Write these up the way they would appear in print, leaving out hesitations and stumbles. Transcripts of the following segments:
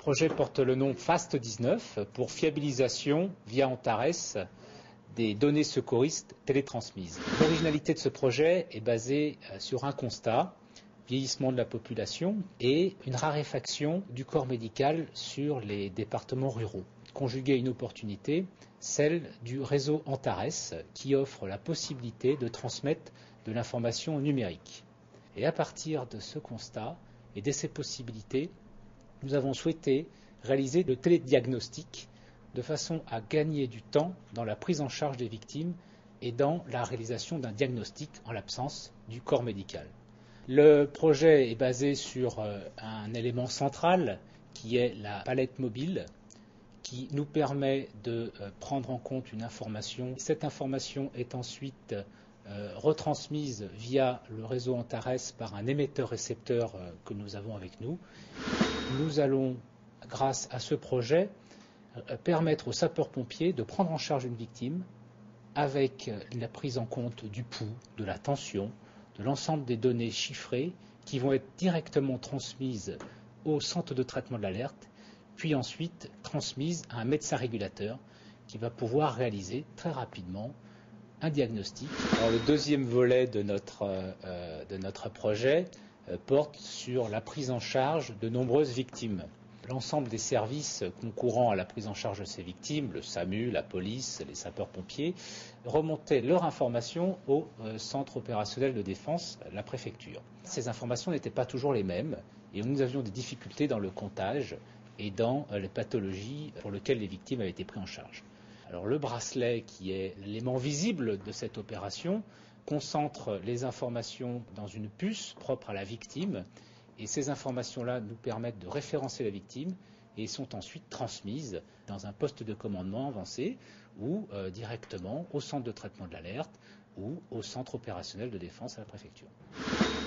projet porte le nom FAST-19 pour fiabilisation via Antares des données secouristes télétransmises. L'originalité de ce projet est basée sur un constat, vieillissement de la population et une raréfaction du corps médical sur les départements ruraux. Conjugué à une opportunité, celle du réseau Antares qui offre la possibilité de transmettre de l'information numérique. Et à partir de ce constat et de ces possibilités, nous avons souhaité réaliser le télédiagnostic de façon à gagner du temps dans la prise en charge des victimes et dans la réalisation d'un diagnostic en l'absence du corps médical. Le projet est basé sur un élément central qui est la palette mobile qui nous permet de prendre en compte une information. Cette information est ensuite retransmise via le réseau Antares par un émetteur-récepteur que nous avons avec nous. Nous allons, grâce à ce projet, permettre aux sapeurs-pompiers de prendre en charge une victime avec la prise en compte du pouls, de la tension, de l'ensemble des données chiffrées qui vont être directement transmises au centre de traitement de l'alerte, puis ensuite transmises à un médecin régulateur qui va pouvoir réaliser très rapidement un diagnostic. Alors, le deuxième volet de notre projet porte sur la prise en charge de nombreuses victimes. L'ensemble des services concourant à la prise en charge de ces victimes, le SAMU, la police, les sapeurs-pompiers, remontaient leurs informations au centre opérationnel de défense, la préfecture. Ces informations n'étaient pas toujours les mêmes et nous avions des difficultés dans le comptage et dans les pathologies pour lesquelles les victimes avaient été prises en charge. Alors, le bracelet, qui est l'élément visible de cette opération, concentre les informations dans une puce propre à la victime. Et ces informations-là nous permettent de référencer la victime et sont ensuite transmises dans un poste de commandement avancé ou directement au centre de traitement de l'alerte ou au centre opérationnel de défense à la préfecture.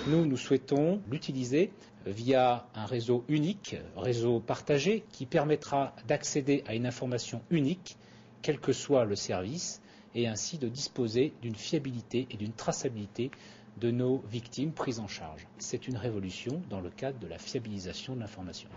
Nous souhaitons l'utiliser via un réseau unique, réseau partagé, qui permettra d'accéder à une information unique, quel que soit le service, et ainsi de disposer d'une fiabilité et d'une traçabilité de nos victimes prises en charge. C'est une révolution dans le cadre de la fiabilisation de l'information.